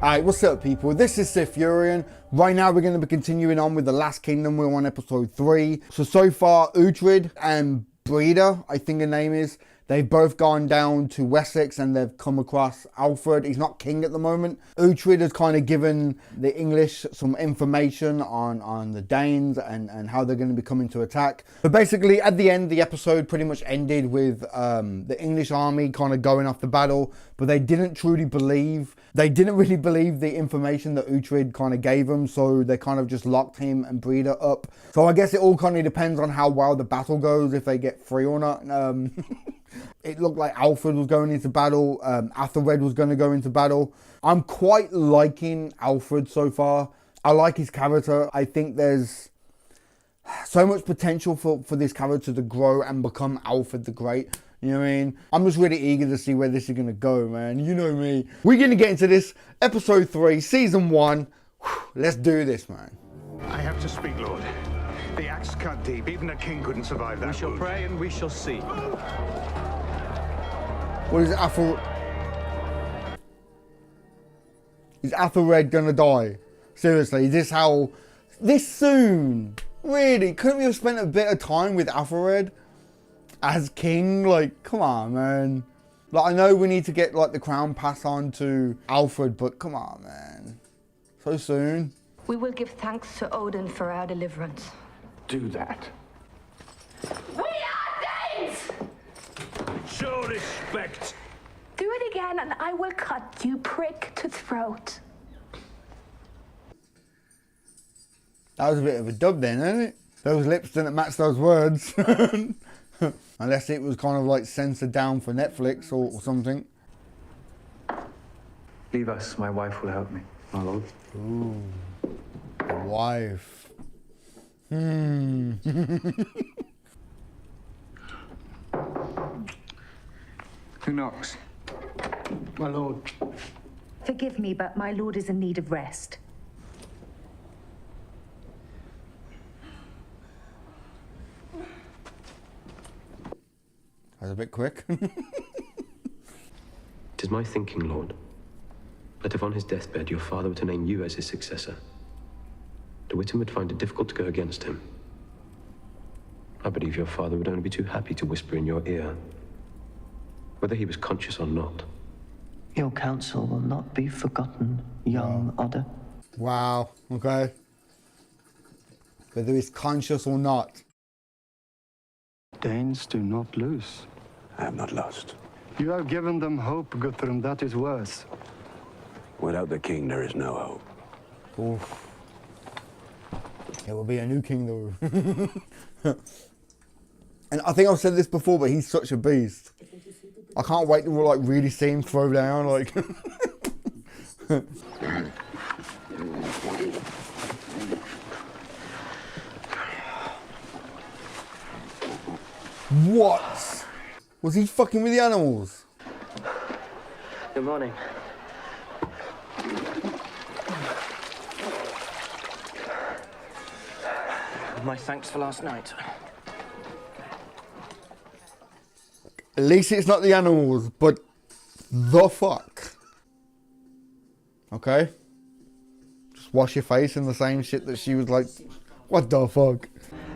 Alright, what's up people? This is SiTHFuRioN. Right now we're going to be continuing on with The Last Kingdom. We're on episode 3. So far, Uhtred and Breda, I think her name is, they've both gone down to Wessex and they've come across Alfred. He's not king at the moment. Uhtred has kind of given the English some information on the Danes and how they're going to be coming to attack. But basically, at the end, the episode pretty much ended with the English army kind of going off the battle, but they didn't truly believe. They didn't really believe the information that Uhtred kind of gave them, so they kind of just locked him and Breda up. So I guess it all kind of depends on how well the battle goes, if they get free or not. It looked like Alfred was going into battle. Uhtred was going to go into battle. I'm quite liking Alfred so far. I like his character. I think there's so much potential for this character to grow and become Alfred the Great. You know what I mean? I'm just really eager to see where this is going to go, man. You know me. We're going to get into this. Episode 3, Season 1. Let's do this, man. I have to speak, Lord. The axe cut deep. Even a king couldn't survive that. We shall pray and we shall see. What is Alfred? Is Uhtred gonna die? Seriously, is this how? This soon? Really? Couldn't we have spent a bit of time with Uhtred as king? Like, come on, man. Like, I know we need to get like the crown passed on to Alfred, but come on, man. So soon? We will give thanks to Odin for our deliverance. Do that. We are Danes! Show respect. Do it again and I will cut you prick to throat. That was a bit of a dub then, isn't it? Those lips didn't match those words. Unless it was kind of like censored down for Netflix or something. Leave us, my wife will help me, my lord. Ooh, a wife. Who knocks? My lord. Forgive me, but my lord is in need of rest. That was a bit quick. Tis my thinking, Lord, that if on his deathbed your father were to name you as his successor, De Wittem would find it difficult to go against him. I believe your father would only be too happy to whisper in your ear, whether he was conscious or not. Your counsel will not be forgotten, young Otter. Wow, okay. Whether he's conscious or not. Danes do not lose. I have not lost. You have given them hope, Guthrum, that is worse. Without the king, there is no hope. Oof. It will be a new king though. And I think I've said this before, but he's such a beast. I can't wait to like really see him throw down like. What? Was he fucking with the animals? Good morning. My thanks for last night. At least it's not the animals, but the fuck. Okay? Just wash your face in the same shit that she was like, what the fuck?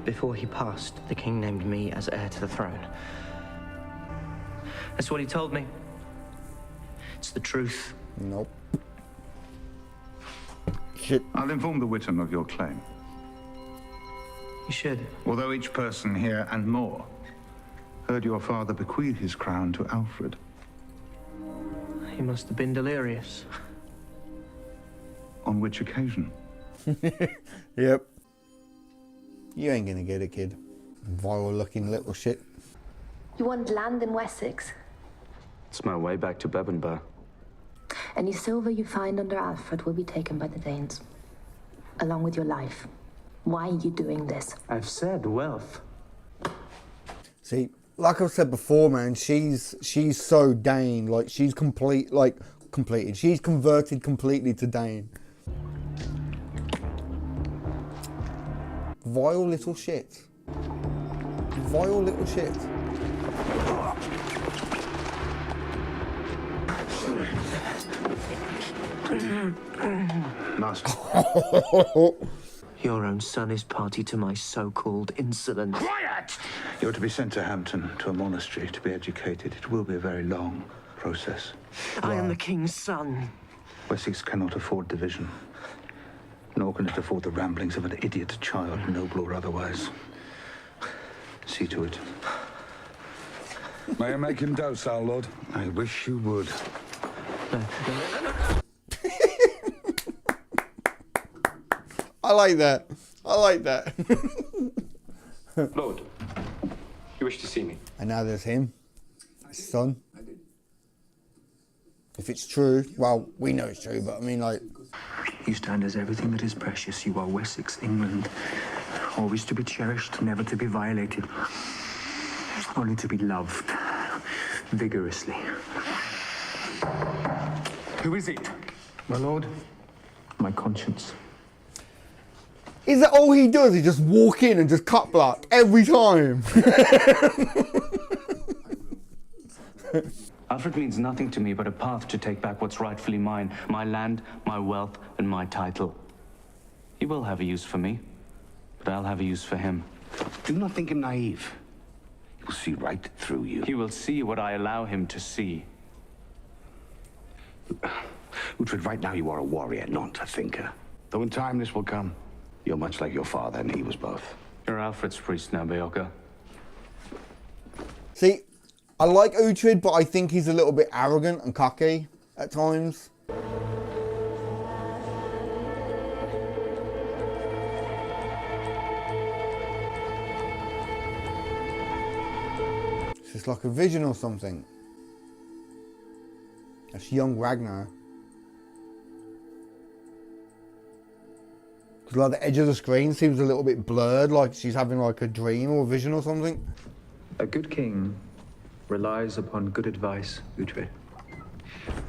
Before he passed, the king named me as heir to the throne. That's what he told me. It's the truth. Nope. Shit. I'll inform the Wittem of your claim. You should. Although each person here and more heard your father bequeath his crown to Alfred. He must have been delirious. On which occasion? Yep. You ain't gonna get it, kid. Vile looking little shit. You want land in Wessex? It's my way back to Bebbanburg. Any silver you find under Alfred will be taken by the Danes, along with your life. Why are you doing this? I've said wealth. See, like I've said before, man, she's so Dane. Like, she's completed. She's converted completely to Dane. Vile little shit. Vile little shit. Master. Your own son is party to my so-called insolence. Quiet! You're to be sent to Hampton, to a monastery, to be educated. It will be a very long process. I am the king's son. Wessex cannot afford division, nor can it afford the ramblings of an idiot child, noble or otherwise. See to it. May I make him docile, Lord? I wish you would. I like that. I like that. Lord, you wish to see me? And now there's him, his son. If it's true, well, we know it's true, but I mean, like... You stand as everything that is precious. You are Wessex, England. Always to be cherished, never to be violated. Only to be loved. Vigorously. Who is it? My lord? My conscience. Is that all he does? He just walk in and just cut block every time? Alfred means nothing to me but a path to take back what's rightfully mine. My land, my wealth, and my title. He will have a use for me, but I'll have a use for him. Do not think him naive. He will see right through you. He will see what I allow him to see. Uhtred, right now you are a warrior, not a thinker. Though in time this will come. You're much like your father, and he was both. You're Alfred's priest now, Beocca. See, I like Uhtred, but I think he's a little bit arrogant and cocky at times. It's just like a vision or something. That's young Ragnar. Because like the edge of the screen seems a little bit blurred, like she's having like a dream or a vision or something. A good king relies upon good advice, Uhtred.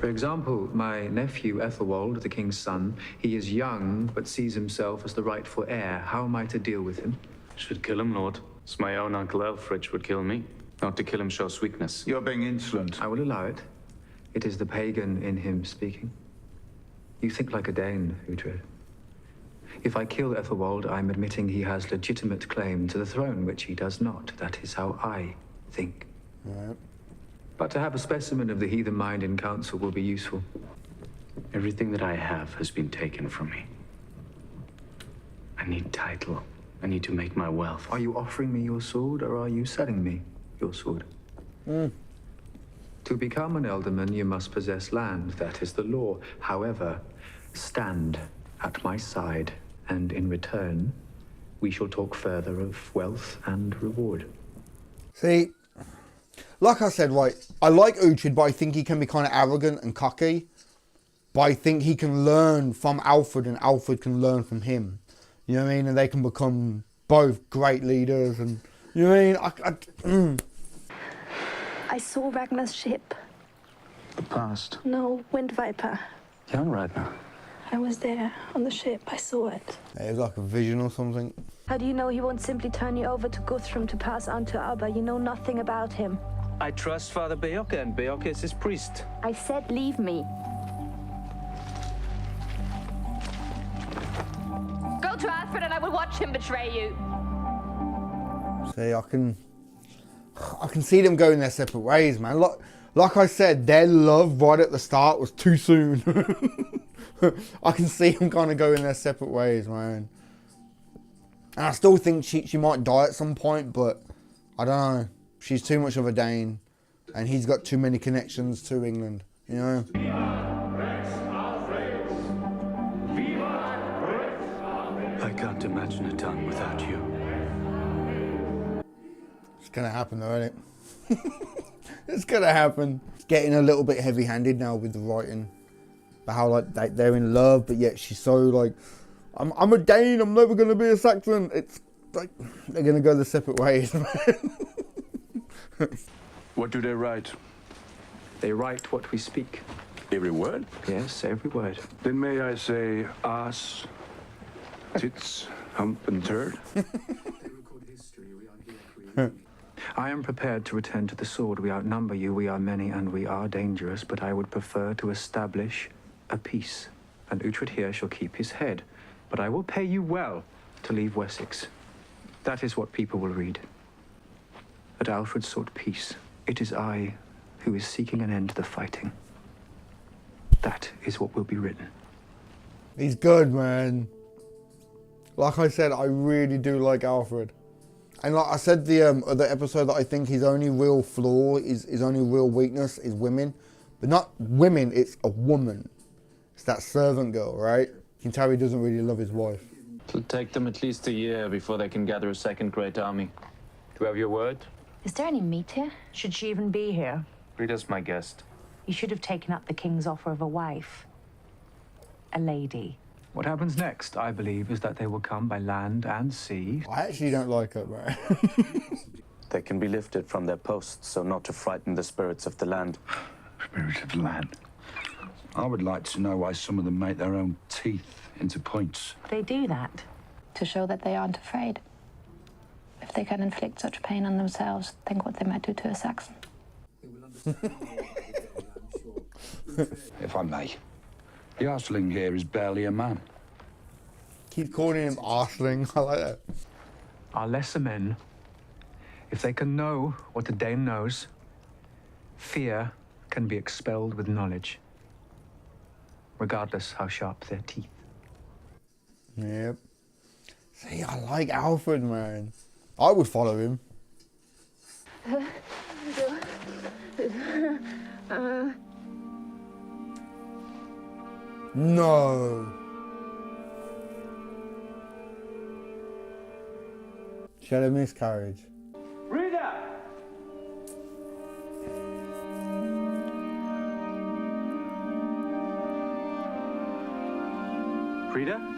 For example, my nephew Ethelwald, the king's son, he is young, but sees himself as the rightful heir. How am I to deal with him? Should kill him, Lord. As my own uncle Alfred would kill me. Not to kill him shows weakness. You're being insolent. I will allow it. It is the pagan in him speaking. You think like a Dane, Uhtred. If I kill Ethelwald, I'm admitting he has legitimate claim to the throne, which he does not. That is how I think. Right. But to have a specimen of the heathen mind in council will be useful. Everything that I have has been taken from me. I need title. I need to make my wealth. Are you offering me your sword, or are you selling me your sword? To become an alderman, you must possess land. That is the law. However, stand at my side, and in return, we shall talk further of wealth and reward. See, like I said, right, I like Uhtred, but I think he can be kind of arrogant and cocky. But I think he can learn from Alfred, and Alfred can learn from him. You know what I mean? And they can become both great leaders, and you know what I mean? I saw Ragnar's ship. The past. No, Wind Viper. Young Ragnar. I was there on the ship. I saw it. It was like a vision or something. How do you know he won't simply turn you over to Guthrum to pass on to Abba? You know nothing about him. I trust Father Beocca, and Beocca is his priest. I said leave me. Go to Alfred and I will watch him betray you. See, I can see them going their separate ways, man. Like I said, their love right at the start was too soon. I can see them kind of going their separate ways, man. And I still think she might die at some point, but I don't know. She's too much of a Dane, and he's got too many connections to England, you know? I can't imagine a time without you. It's gonna happen though, isn't it? It's gonna happen. It's getting a little bit heavy-handed now with the writing. But how like they're in love, but yet she's so like, I'm a Dane, I'm never gonna be a Saxon. It's like they're gonna go the separate ways, man. What do they write? They write what we speak. Every word? Yes, every word. Then may I say ass, tits, hump, and turd? I am prepared to return to the sword. We outnumber you, we are many, and we are dangerous, but I would prefer to establish a peace. And Uhtred here shall keep his head, but I will pay you well to leave Wessex. That is what people will read. That Alfred sought peace. It is I who is seeking an end to the fighting. That is what will be written. He's good, man. Like I said, I really do like Alfred. And like I said the other episode, that I think his only real flaw, his only real weakness is women. But not women, it's a woman. It's that servant girl, right? You can tell he doesn't really love his wife. It'll take them at least a year before they can gather a second great army. Do you have your word? Is there any meat here? Should she even be here? Rita's my guest. You should have taken up the king's offer of a wife. A lady. What happens next, I believe, is that they will come by land and sea. I actually don't like her, man. They can be lifted from their posts so not to frighten the spirits of the land. Spirits of the land? I would like to know why some of them make their own teeth into points. They do that to show that they aren't afraid. If they can inflict such pain on themselves, think what they might do to a Saxon. If I may, the Arsling here is barely a man. Keep calling him Arsling. I like that. Are lesser men, if they can know what the Dane knows, fear can be expelled with knowledge, regardless how sharp their teeth. Yep. See, I like Alfred, man. I would follow him. No. She had a miscarriage. Rita! Rita?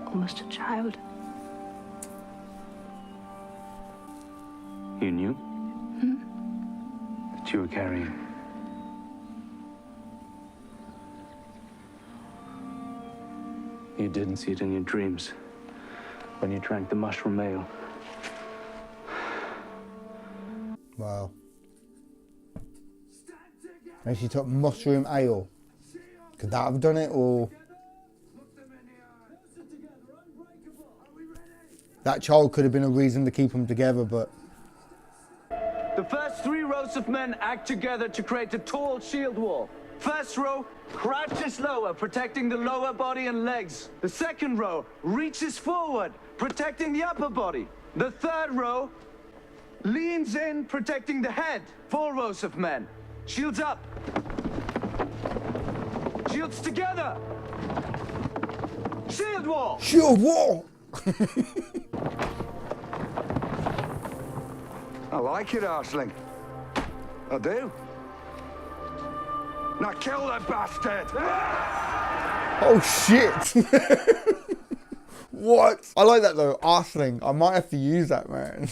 Almost a child. You knew? That you were carrying. You didn't see it in your dreams when you drank the mushroom ale. Wow. And she took mushroom ale. Could that have done it, or? That child could have been a reason to keep them together, but... The first 3 rows of men act together to create a tall shield wall. First row crouches lower, protecting the lower body and legs. The second row reaches forward, protecting the upper body. The third row leans in, protecting the head. 4 rows of men. Shields up. Shields together. Shield wall. Shield wall. I like it, Arsling. I do. Now kill the bastard! Oh shit! What? I like that though, Arsling. I might have to use that, man.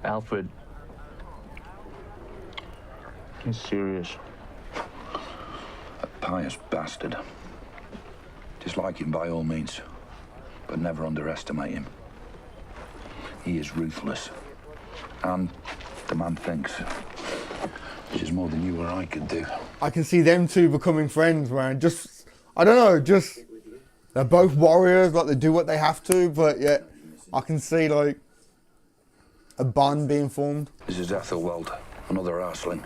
Alfred. He's serious. A pious bastard. Dislike him by all means, but never underestimate him. He is ruthless, and the man thinks, which is more than you or I could do. I can see them two becoming friends, man. Just, I don't know, just, they're both warriors, like they do what they have to, but yet I can see like a bond being formed. This is Ethelwald, another Arsling.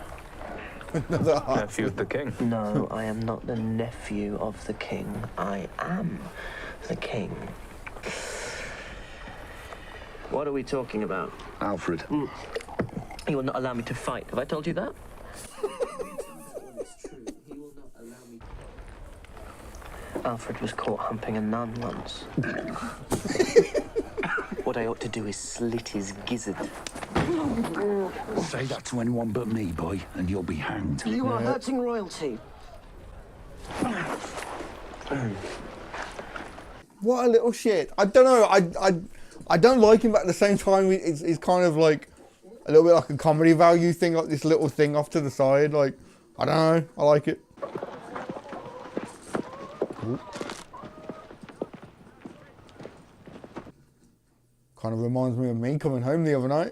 Nephew of the king. No, I am not the nephew of the king. I am the king. What are we talking about? Alfred. You will not allow me to fight. Have I told you that? Alfred was caught humping a nun once. What I ought to do is slit his gizzard. Say that to anyone but me, boy, and you'll be hanged. You are hurting royalty. What a little shit. I don't know, I don't like him, but at the same time, it's kind of like, A little bit like a comedy value thing, like this little thing off to the side. Like, I don't know, I like it. Ooh. Kind of reminds me of me coming home the other night.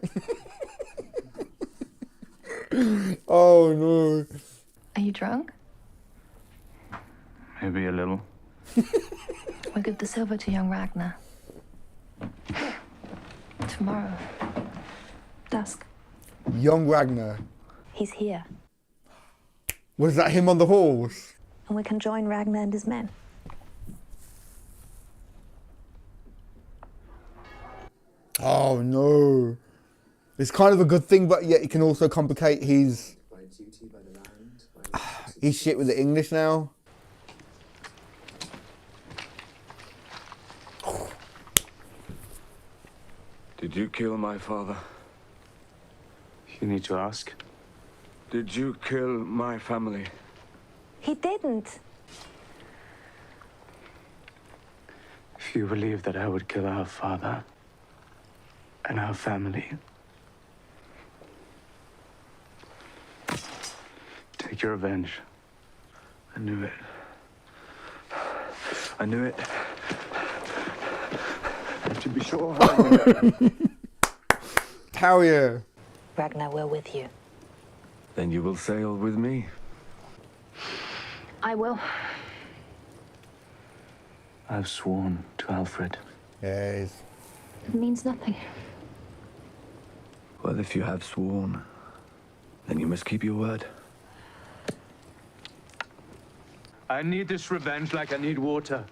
Oh no. Are you drunk? Maybe a little. We'll give the silver to young Ragnar. Tomorrow. Dusk. Young Ragnar. He's here. Was that him on the horse? And we can join Ragnar and his men. Oh no. It's kind of a good thing, but yet it can also complicate his shit with the English now. Did you kill my father? You need to ask. Did you kill my family? He didn't. If you believe that I would kill our father and our family, take your revenge. I knew it. I knew it. And to be sure, Hell yeah. Ragnar, we're with you. then you will sail with me. I will. I've sworn to Alfred. Yes. It means nothing. Well, if you have sworn, then you must keep your word. I need this revenge like I need water.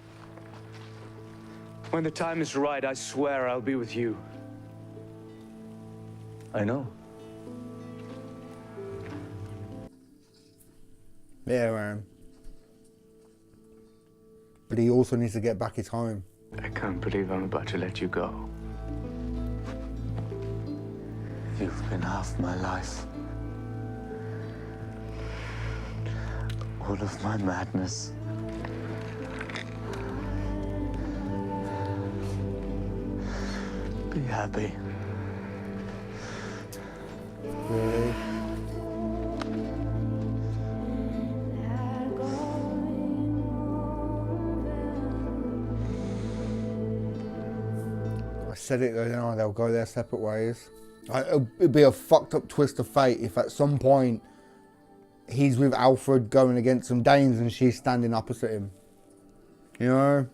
When the time is right, I swear I'll be with you. I know. Yeah, man. But he also needs to get back his home. I can't believe I'm about to let you go. You've been half my life. All of my madness. Be happy. Really? I said it, you know, they'll go their separate ways. It'd be a fucked up twist of fate if at some point he's with Alfred going against some Danes and she's standing opposite him. You know?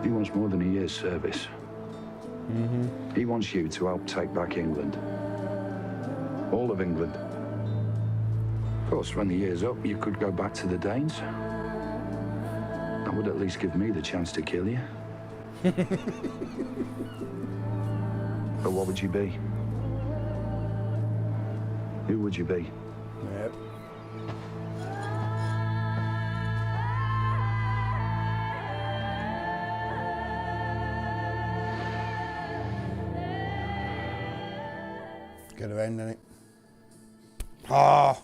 He wants more than a year's service. Mm-hmm. He wants you to help take back England. All of England. Of course, when the year's up, you could go back to the Danes. That would at least give me the chance to kill you. But what would you be? Who would you be? Yep. Gonna end, innit? Ah.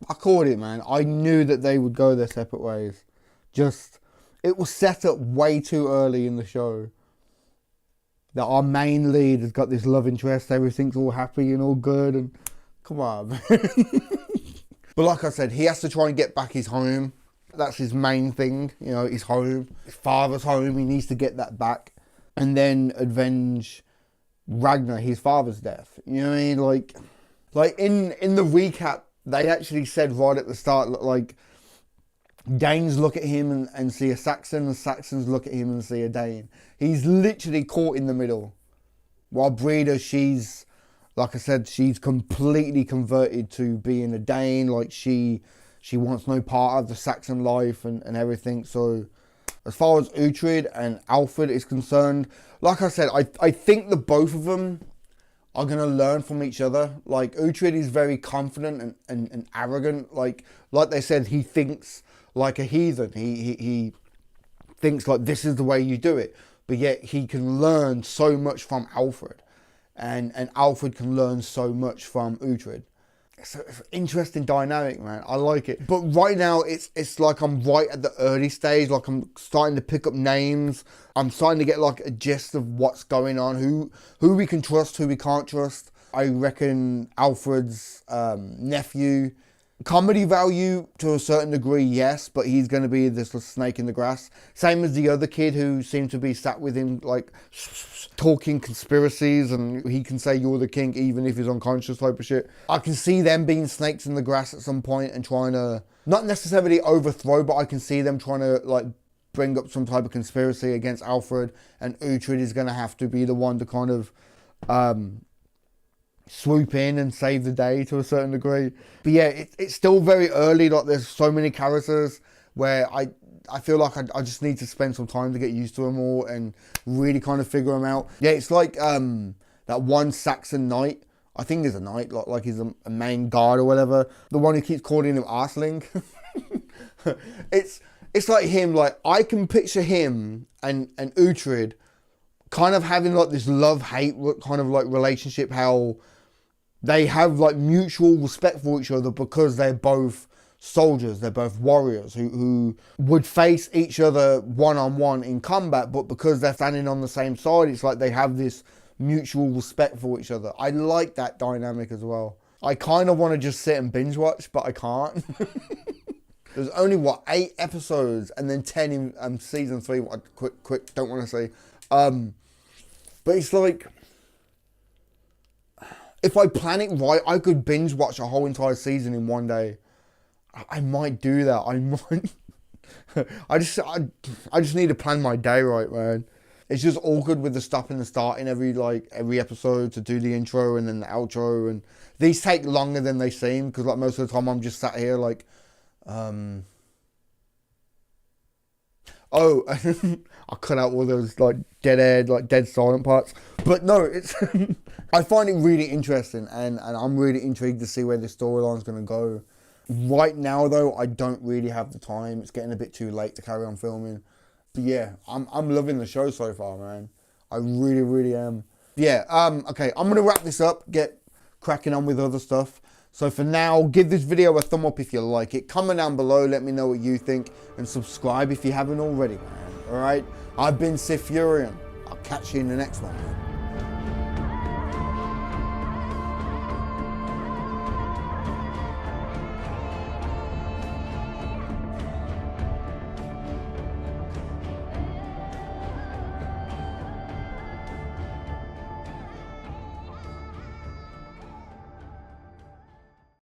I called it, man. I knew that they would go their separate ways. Just, it was set up way too early in the show. That our main lead has got this love interest, everything's all happy and all good, and come on, man. But like I said, he has to try and get back his home. That's his main thing, you know, his home. His father's home, he needs to get that back. And then avenge Ragnar, his father's death. You know what I mean? Like in the recap, they actually said right at the start, like, Danes look at him and see a Saxon, and Saxons look at him and see a Dane. He's literally caught in the middle. While Breda, she's, like I said, she's completely converted to being a Dane. Like, she wants no part of the Saxon life and everything. So, as far as Uhtred and Alfred is concerned, like I said, I think the both of them are going to learn from each other. Like, Uhtred is very confident and arrogant. Like they said, he thinks like a heathen. He thinks like this is the way you do it. But yet he can learn so much from Alfred. And Alfred can learn so much from Uhtred. it's an interesting dynamic, man. I like it. But right now, it's like I'm right at the early stage. Like I'm starting to pick up names. I'm starting to get like a gist of what's going on. Who we can trust, who we can't trust. I reckon Alfred's nephew. Comedy value to a certain degree, yes, but he's going to be this snake in the grass. Same as the other kid who seemed to be sat with him, like, talking conspiracies, and he can say you're the king even if he's unconscious type of shit. I can see them being snakes in the grass at some point and trying to, not necessarily overthrow, but I can see them trying to, like, bring up some type of conspiracy against Alfred, and Uhtred is going to have to be the one to kind of swoop in and save the day to a certain degree. But yeah, it's still very early. Like there's so many characters where I feel like I just need to spend some time to get used to them all and really kind of figure them out. Yeah, it's like that one Saxon knight. I think he's a knight, like he's a main guard or whatever. The one who keeps calling him Arsling. It's like him. Like I can picture him and Uhtred kind of having like this love-hate kind of like relationship, how they have like mutual respect for each other because they're both soldiers, they're both warriors who would face each other one-on-one in combat, but because they're standing on the same side, it's like they have this mutual respect for each other. I like that dynamic as well. I kind of want to just sit and binge watch, but I can't. There's only, what, 8 episodes and then 10 in season 3. Quick, don't want to say. But it's like, if I plan it right, I could binge watch a whole entire season in one day. I might do that. I might. I just need to plan my day right, man. It's just awkward with the stop and the start in every episode to do the intro and then the outro, and these take longer than they seem because like most of the time I'm just sat here like, oh, I cut out all those like dead air, like dead silent parts. But no, it's I find it really interesting, and I'm really intrigued to see where the storyline's going to go. Right now, though, I don't really have the time. It's getting a bit too late to carry on filming. But yeah, I'm loving the show so far, man. I really, really am. Yeah, okay, I'm going to wrap this up, get cracking on with other stuff. So for now, give this video a thumb up if you like it. Comment down below, let me know what you think, and subscribe if you haven't already, man. Alright? I've been SiTHFuRioN. I'll catch you in the next one, man.